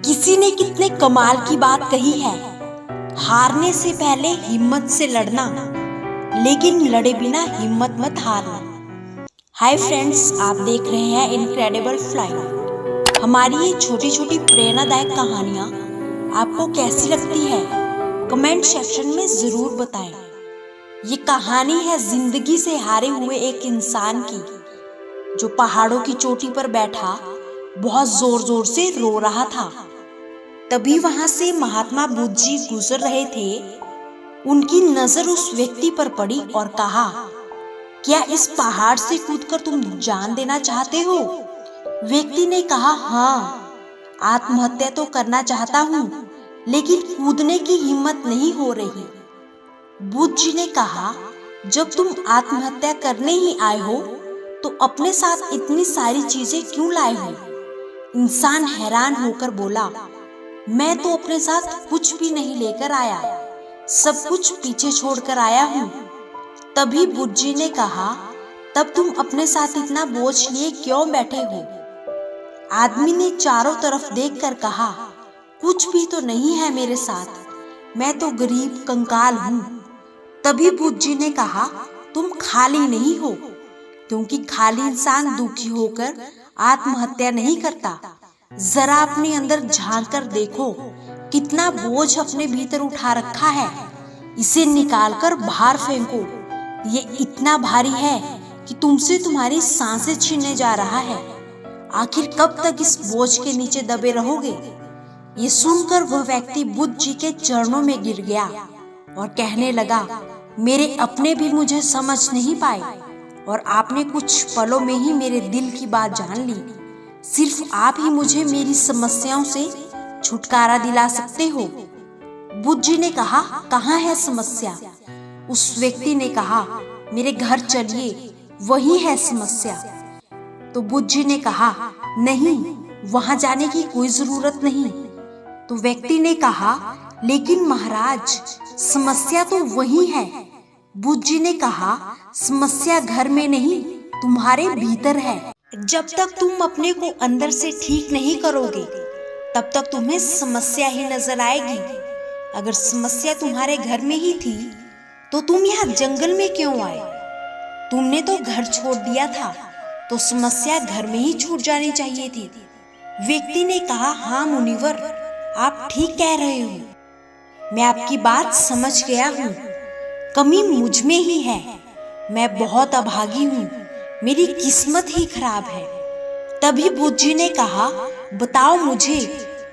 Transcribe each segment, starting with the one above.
किसी ने कितने कमाल की बात कही है, हारने से पहले हिम्मत से लड़ना, लेकिन लड़े बिना हिम्मत मत हारना। हाय फ्रेंड्स, आप देख रहे हैं इनक्रेडिबल फ्लाइट। हमारी ये छोटी छोटी प्रेरणादायक कहानियाँ आपको कैसी लगती है, कमेंट सेक्शन में ज़रूर बताएं। ये कहानी है जिंदगी से हारे हुए एक इंसान की, जो पहाड़ों की चोटी पर बैठा बहुत जोर जोर से रो रहा था। तभी वहां से महात्मा बुद्ध जी गुजर रहे थे। उनकी नजर उस व्यक्ति पर पड़ी और कहा, क्या इस पहाड़ से कूदकर तुम जान देना चाहते हो? व्यक्ति ने कहा, हाँ, आत्महत्या तो करना चाहता हूँ, लेकिन कूदने की हिम्मत नहीं हो रही। बुद्ध जी ने कहा, जब तुम आत्महत्या करने ही आए हो तो अपने साथ इतनी सारी चीजें क्यों लाए हो? इंसान हैरान होकर बोला, मैं तो अपने साथ कुछ भी नहीं लेकर आया, सब कुछ पीछे छोड़कर आया हूँ। तभी बुद्ध जी ने कहा, तब तुम अपने साथ इतना बोझ लिए क्यों बैठे हो? आदमी ने चारों तरफ देखकर कहा, कुछ भी तो नहीं है मेरे साथ, मैं तो गरीब कंकाल हूँ। तभी बुद्ध जी ने कहा, तुम खाली नहीं हो, क्योंकि खाली इंसान दुखी होकर आत्महत्या नहीं करता। जरा अपने अंदर झांक कर देखो, कितना बोझ अपने भीतर उठा रखा है, इसे निकालकर बाहर फेंको। ये इतना भारी है कि तुमसे तुम्हारी सांसें छीनने जा रहा है। आखिर कब तक इस बोझ के नीचे दबे रहोगे? ये सुनकर वह व्यक्ति बुद्ध जी के चरणों में गिर गया और कहने लगा, मेरे अपने भी मुझे समझ नहीं पाए, और आपने कुछ पलों में ही मेरे दिल की बात जान ली। सिर्फ आप ही मुझे मेरी समस्याओं से छुटकारा दिला सकते हो। बुद्ध जी ने कहा, कहाँ है समस्या? उस व्यक्ति ने कहा, मेरे घर चलिए, वही है समस्या। तो बुद्ध जी ने कहा, नहीं, वहां जाने की कोई जरूरत नहीं। तो व्यक्ति ने कहा, लेकिन महाराज, समस्या तो वही है। बुद्ध जी ने कहा, समस्या घर में नहीं, तुम्हारे भीतर है। जब तक तुम अपने को अंदर से ठीक नहीं करोगे, तब तक तुम्हें समस्या ही नजर आएगी। अगर समस्या तुम्हारे घर में ही थी, तो तुम यहाँ जंगल में क्यों आए? तुमने तो घर छोड़ दिया था, तो समस्या घर में ही छूट जानी चाहिए थी। व्यक्ति ने कहा, हाँ मुनिवर, आप ठीक कह रहे हो, मैं आपकी बात समझ गया हूँ। कमी मुझ में ही है, मैं बहुत अभागी हूँ, मेरी किस्मत ही खराब है। तभी बुद्ध जी ने कहा, बताओ मुझे,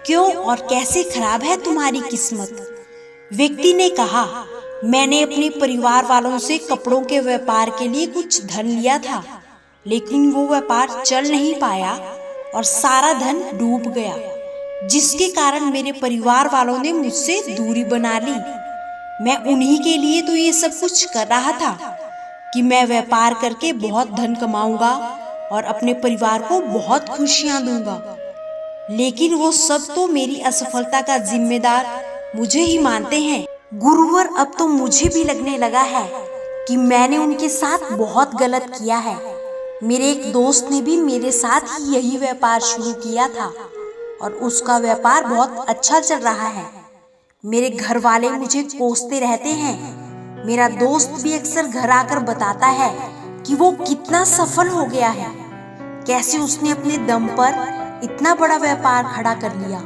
क्यों और कैसे खराब है तुम्हारी किस्मत? व्यक्ति ने कहा, मैंने अपने परिवार वालों से कपड़ों के व्यापार के लिए कुछ धन लिया था, लेकिन वो व्यापार चल नहीं पाया और सारा धन डूब गया, जिसके कारण मेरे परिवार वालों ने मुझसे दूरी बना ली। मैं उन्हीं के लिए तो ये सब कुछ कर रहा था कि मैं व्यापार करके बहुत धन कमाऊंगा और अपने परिवार को बहुत खुशियां दूंगा, लेकिन वो सब तो मेरी असफलता का जिम्मेदार मुझे ही मानते हैं। गुरुवर, अब तो मुझे भी लगने लगा है कि मैंने उनके साथ बहुत गलत किया है। मेरे एक दोस्त ने भी मेरे साथ ही यही व्यापार शुरू किया था और उसका व्यापार बहुत अच्छा चल रहा है। मेरे घर वाले मुझे कोसते रहते हैं। मेरा दोस्त भी अक्सर घर आकर बताता है कि वो कितना सफल हो गया है, कैसे उसने अपने दम पर इतना बड़ा व्यापार खड़ा कर लिया।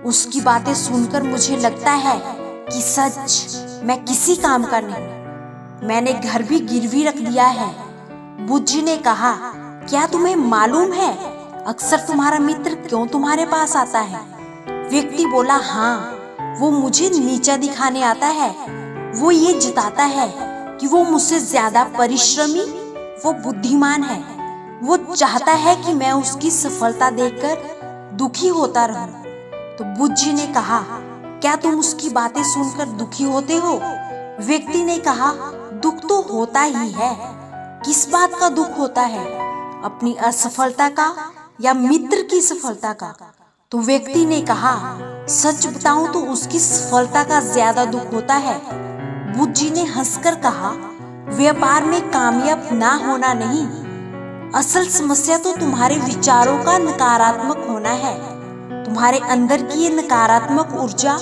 उसकी बातें सुनकर मुझे लगता है कि सच मैं किसी काम का नहीं। मैंने घर भी गिरवी रख दिया है। बुद्ध जी ने कहा, क्या तुम्हें मालूम है अक्सर तुम्हारा मित्र क्यों तुम्हारे पास आता है? व्यक्ति बोला, हाँ, वो मुझे नीचा दिखाने आता है। वो ये जताता है कि वो मुझसे ज्यादा परिश्रमी, वो बुद्धिमान है। वो चाहता है कि मैं उसकी सफलता देखकर दुखी होता रहूं। तो बुद्ध जी ने कहा, क्या तुम उसकी बातें सुनकर दुखी होते हो? व्यक्ति ने कहा, दुख तो होता ही है। किस बात का दुख होता है, अपनी असफलता का या मित्र की सफलता का? तो व्यक्ति ने कहा, सच बताऊं तो उसकी सफलता का ज्यादा दुख होता है। बुद्ध जी ने हंसकर कहा, व्यापार में कामयाब ना होना नहीं, असल समस्या तो तुम्हारे विचारों का नकारात्मक होना है। तुम्हारे अंदर की ये नकारात्मक ऊर्जा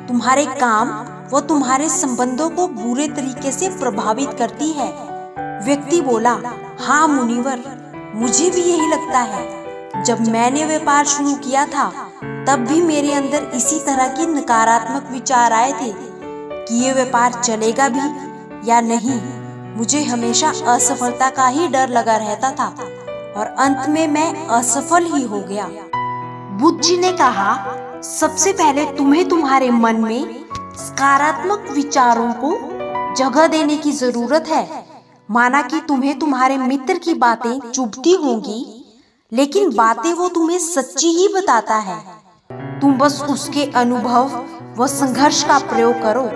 तुम्हारे काम व तुम्हारे संबंधों को बुरे तरीके से प्रभावित करती है। व्यक्ति बोला, हाँ मुनिवर, मुझे भी यही लगता है। जब मैंने व्यापार शुरू किया था तब भी मेरे अंदर इसी तरह के नकारात्मक विचार आए थे कि ये व्यापार चलेगा भी या नहीं। मुझे हमेशा असफलता का ही डर लगा रहता था और अंत में मैं असफल ही हो गया। बुद्ध जी ने कहा, सबसे पहले तुम्हें तुम्हारे मन में सकारात्मक विचारों को जगह देने की जरूरत है। माना कि तुम्हें तुम्हारे मित्र की बातें चुभती होंगी, लेकिन बातें वो तुम्हें सच्ची ही बताता है। तुम बस उसके अनुभव व संघर्ष का प्रयोग करो।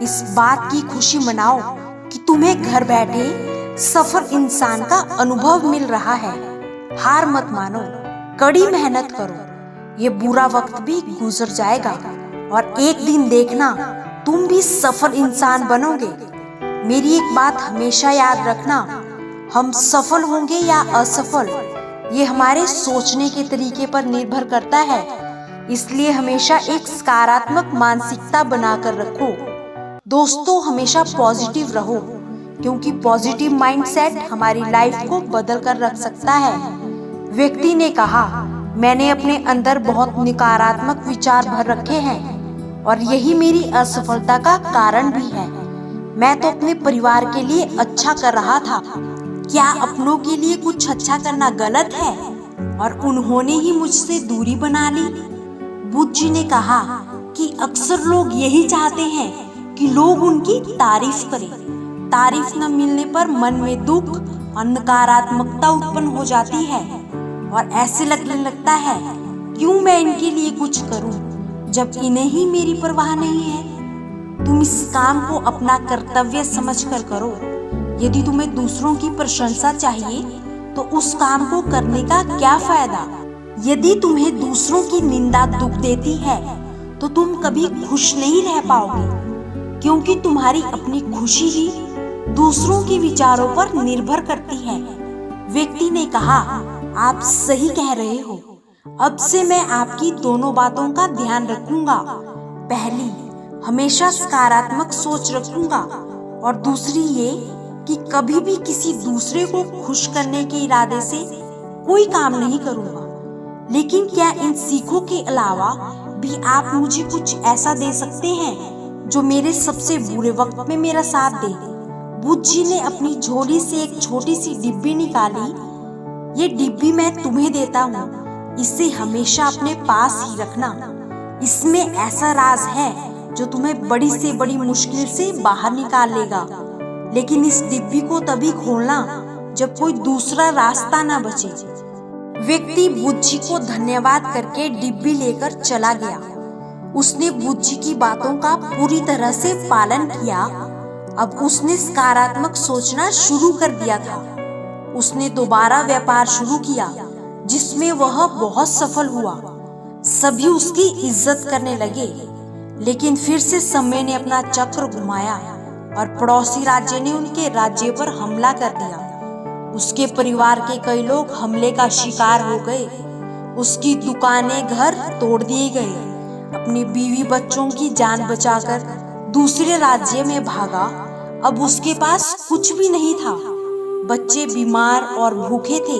इस बात की खुशी मनाओ कि तुम्हें घर बैठे सफल इंसान का अनुभव मिल रहा है। हार मत मानो, कड़ी मेहनत करो। ये बुरा वक्त भी गुजर जाएगा और एक दिन देखना तुम भी सफल इंसान बनोगे। मेरी एक बात हमेशा याद रखना, हम सफल होंगे या असफल ये हमारे सोचने के तरीके पर निर्भर करता है। इसलिए हमेशा एक सकारात्मक मानसिकता बनाकर रखो। दोस्तों, हमेशा पॉजिटिव रहो, क्योंकि पॉजिटिव माइंडसेट हमारी लाइफ को बदल कर रख सकता है। व्यक्ति ने कहा, मैंने अपने अंदर बहुत नकारात्मक विचार भर रखे हैं और यही मेरी असफलता का कारण भी है। मैं तो अपने परिवार के लिए अच्छा कर रहा था। क्या अपनों के लिए कुछ अच्छा करना गलत है? और उन्होंने ही मुझसे दूरी बना ली। बुद्ध जी ने कहा कि अक्सर लोग यही चाहते हैं कि लोग उनकी तारीफ करें। तारीफ न मिलने पर मन में दुख और नकारात्मकता उत्पन्न हो जाती है और ऐसे लगने लगता है, क्यों मैं इनके लिए कुछ करूं जब इन्हें ही मेरी परवाह नहीं है। तुम इस काम को अपना कर्तव्य समझकर करो। यदि तुम्हें दूसरों की प्रशंसा चाहिए तो उस काम को करने का क्या फायदा। यदि तुम्हें दूसरों की निंदा दुख देती है तो तुम कभी खुश नहीं रह पाओगे, क्योंकि तुम्हारी अपनी खुशी ही दूसरों के विचारों पर निर्भर करती है। व्यक्ति ने कहा, आप सही कह रहे हो। अब से मैं आपकी दोनों बातों का ध्यान रखूंगा। पहली, हमेशा सकारात्मक सोच रखूंगा और दूसरी ये कि कभी भी किसी दूसरे को खुश करने के इरादे से कोई काम नहीं करूंगा। लेकिन क्या इन सीखों के अलावा भी आप मुझे कुछ ऐसा दे सकते हैं जो मेरे सबसे बुरे वक्त में मेरा साथ दे। बुद्ध जी ने अपनी झोली से एक छोटी सी डिब्बी निकाली। ये डिब्बी मैं तुम्हें देता हूँ, इसे हमेशा अपने पास ही रखना। इसमें ऐसा राज है जो तुम्हें बड़ी से बड़ी मुश्किल से बाहर निकाल लेगा। लेकिन इस डिब्बी को तभी खोलना जब कोई दूसरा रास्ता ना बचे। व्यक्ति बुद्ध जी को धन्यवाद करके डिब्बी लेकर चला गया। उसने बुद्ध जी की बातों का पूरी तरह से पालन किया। अब उसने सकारात्मक सोचना शुरू कर दिया था। उसने दोबारा व्यापार शुरू किया जिसमें वह बहुत सफल हुआ। सभी उसकी इज्जत करने लगे। लेकिन फिर से समय ने अपना चक्र घुमाया और पड़ोसी राज्य ने उनके राज्य पर हमला कर दिया। उसके परिवार के कई लोग हमले का शिकार हो गए। उसकी दुकानें, घर तोड़ दिए गए। अपनी बीवी बच्चों की जान बचाकर दूसरे राज्य में भागा। अब उसके पास कुछ भी नहीं था। बच्चे बीमार और भूखे थे।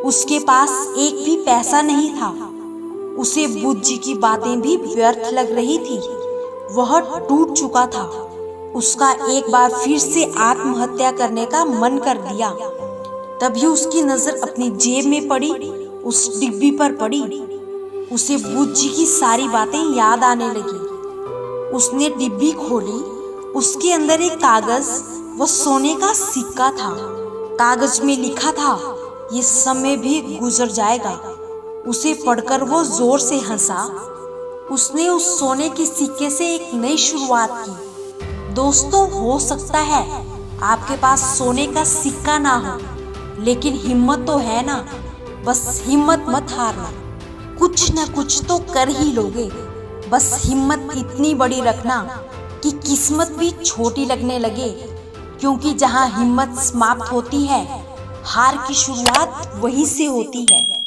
उसके पास एक भी पैसा नहीं था। उसे बुद्ध जी की बातें भी व्यर्थ लग रही थी। वह टूट चुका था। उसका एक बार फिर से आत्महत्या करने का मन कर दिया। तभी उसकी नजर अपनी जेब में पड़ी, उस डिब्बी पर पड़ी। उसे बुद्ध जी की सारी बातें याद आने लगी। उसने डिब्बी खोली। उसके अंदर एक कागज व सोने का सिक्का था। कागज में लिखा था, ये समय भी गुजर जाएगा। उसे पढ़कर वो जोर से हंसा। उसने उस सोने के सिक्के से एक नई शुरुआत की। दोस्तों, हो सकता है आपके पास सोने का सिक्का ना हो, लेकिन हिम्मत तो है ना। बस हिम्मत मत हारना, कुछ न कुछ तो कर ही लोगे। बस हिम्मत इतनी बड़ी रखना कि किस्मत भी छोटी लगने लगे, क्योंकि जहाँ हिम्मत समाप्त होती है, हार की शुरुआत वहीं से होती है।